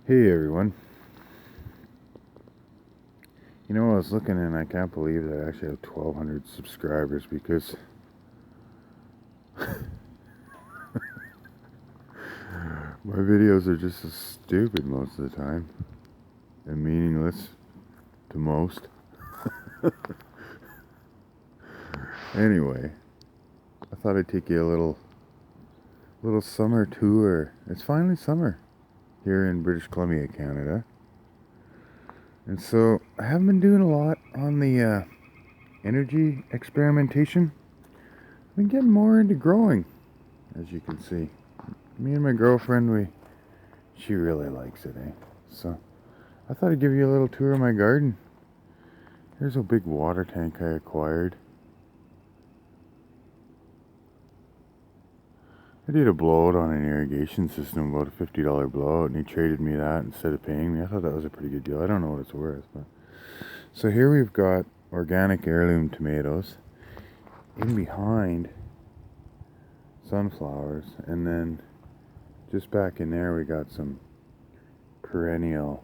Hey everyone. You know, I was looking and I can't believe that I actually have 1,200 subscribers because my videos are just so stupid most of the time and meaningless to most. Anyway, I thought I'd take you a little summer tour. It's finally summer here in British Columbia, Canada. And so I haven't been doing a lot on the energy experimentation. I've been getting more into growing, as you can see. Me and my girlfriend, she really likes it, eh? So I thought I'd give you a little tour of my garden. Here's a big water tank I acquired. I did a blowout on an irrigation system, about a $50 blowout, and he traded me that instead of paying me. I thought that was a pretty good deal. I don't know what it's worth, but so here we've got organic heirloom tomatoes. In behind, sunflowers, and then just back in there we got some perennial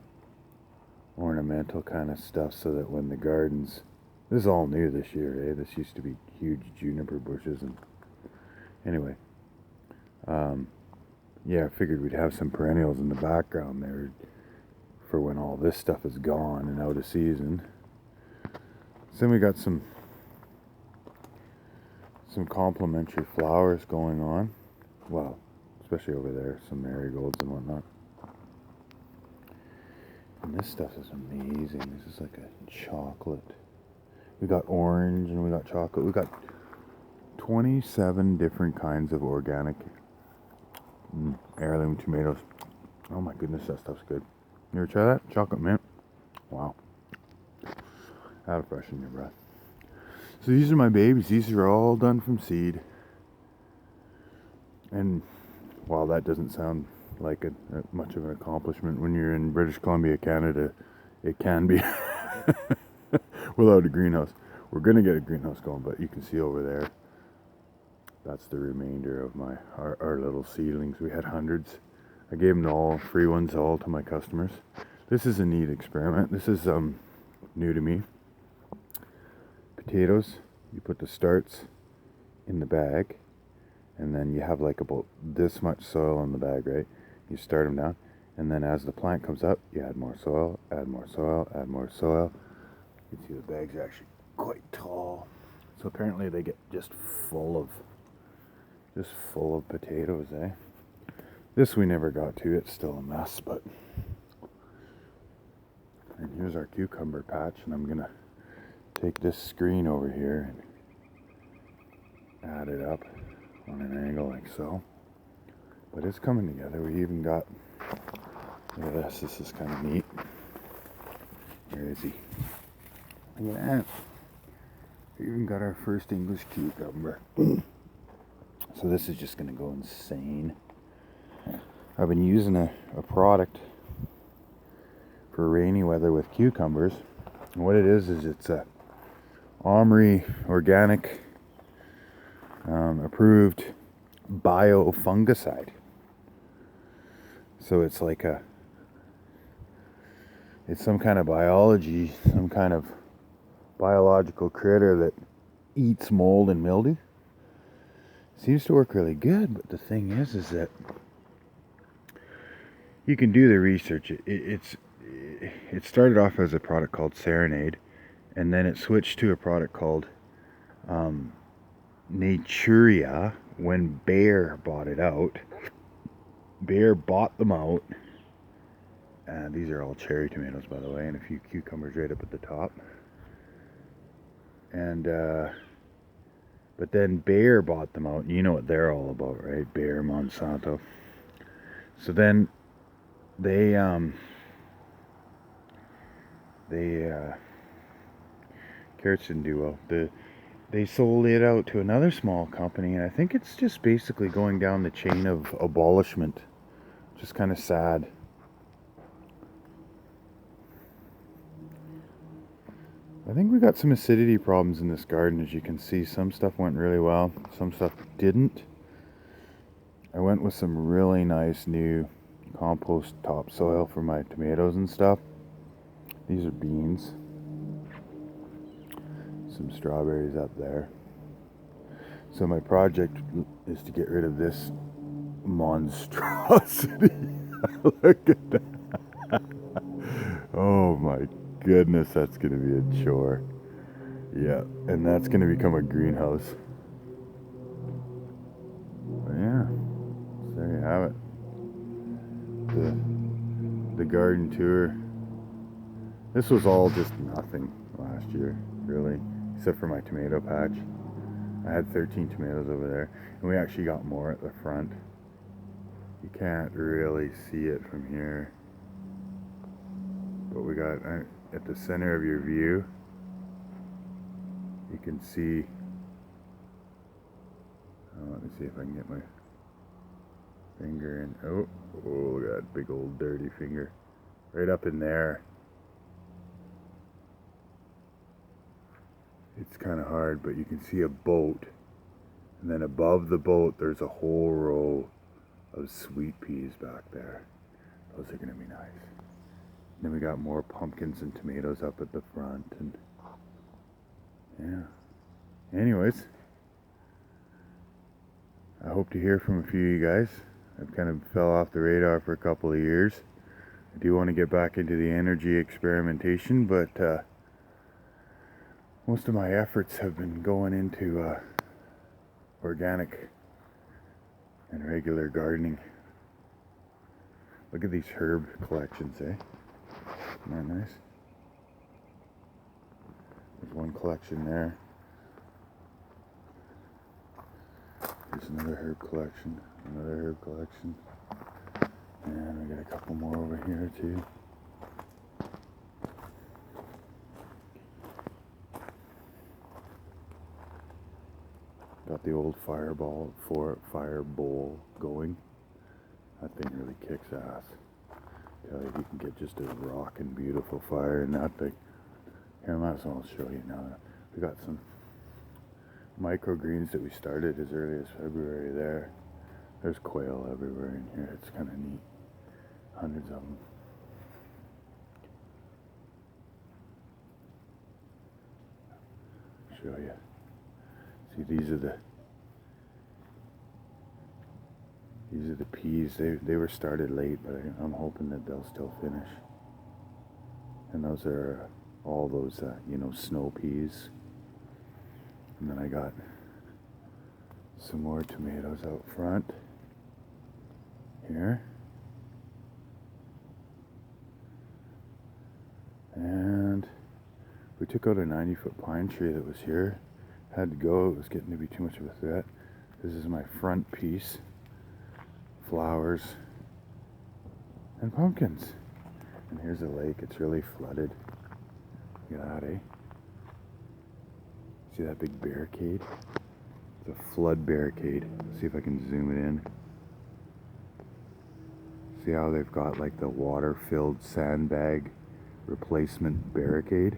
ornamental kind of stuff, so that when the gardens, this is all new this year, eh? This used to be huge juniper bushes, and anyway, yeah, I figured we'd have some perennials in the background there for when all this stuff is gone and out of season. So then we got some complementary flowers going on. Well, especially over there, some marigolds and whatnot. And this stuff is amazing. This is like a chocolate. We got orange and we got chocolate. We got 27 different kinds of organic heirloom tomatoes. Oh my goodness, that stuff's good. You ever try that? Chocolate mint? Wow. That'll freshen your breath. So these are my babies. These are all done from seed. And while that doesn't sound like much of an accomplishment when you're in British Columbia, Canada, it can be without a greenhouse. We're going to get a greenhouse going, but you can see over there, that's the remainder of our little seedlings. We had hundreds. I gave them all, free ones all to my customers. This is a neat experiment. This is new to me. Potatoes, you put the starts in the bag, and then you have like about this much soil in the bag, right? You start them down, and then as the plant comes up, you add more soil, add more soil, add more soil. You can see the bags are actually quite tall. So apparently they get just full of potatoes, eh? This we never got to. It's still a mess, but. And here's our cucumber patch, and I'm gonna take this screen over here and add it up on an angle like so. But it's coming together. We even got, look at this. This is kind of neat. Where is he? Look at that. We even got our first English cucumber. So this is just gonna go insane. I've been using a product for rainy weather with cucumbers. And what it is it's a Omri organic approved biofungicide. So it's like it's some kind of some kind of biological critter that eats mold and mildew. Seems to work really good, but the thing is that you can do the research. It started off as a product called Serenade, and then it switched to a product called Naturia when Bayer bought it out. Bayer bought them out. These are all cherry tomatoes, by the way, and a few cucumbers right up at the top. And but then Bayer bought them out. You know what they're all about, right? Bayer, Monsanto. So then they carrots didn't do well. They sold it out to another small company, and I think it's just basically going down the chain of abolishment. Just kind of sad. I think we got some acidity problems in this garden, as you can see. Some stuff went really well, some stuff didn't. I went with some really nice new compost topsoil for my tomatoes and stuff. These are beans. Some strawberries up there. So my project is to get rid of this monstrosity. Look at that. Oh my goodness, that's gonna be a chore. Yeah, and that's gonna become a greenhouse. But yeah, so there you have it. The garden tour. This was all just nothing last year, really, except for my tomato patch. I had 13 tomatoes over there, and we actually got more at the front. You can't really see it from here, but we got at the center of your view, you can see, let me see if I can get my finger in. Oh, look at that big old dirty finger right up in there. It's kind of hard, but you can see a boat, and then above the boat there's a whole row of sweet peas back there. Those are gonna be nice. And then we got more pumpkins and tomatoes up at the front, and yeah. Anyways, I hope to hear from a few of you guys. I've kind of fell off the radar for a couple of years. I do want to get back into the energy experimentation, but most of my efforts have been going into organic and regular gardening. Look at these herb collections, eh? Isn't that nice? There's one collection there. There's another herb collection, another herb collection. And we got a couple more over here too. Got the old fire bowl going. That thing really kicks ass. Tell you, you can get just a rockin' beautiful fire in that thing. Here, I might as well show you now. We got some microgreens that we started as early as February there. There's quail everywhere in here. It's kind of neat. Hundreds of them. Show you. See, these are the peas. They were started late, but I'm hoping that they'll still finish. And those are all those snow peas. And then I got some more tomatoes out front here. And we took out a 90-foot pine tree that was here. Had to go, it was getting to be too much of a threat. This is my front piece. Flowers and pumpkins. And here's a lake, it's really flooded. Look at that, eh? See that big barricade? It's a flood barricade. Let's see if I can zoom it in. See how they've got like the water-filled sandbag replacement barricade?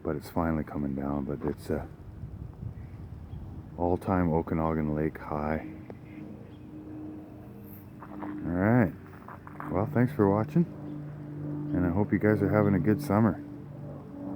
But it's finally coming down, but it's a all-time Okanagan Lake high. Alright, well, thanks for watching, and I hope you guys are having a good summer.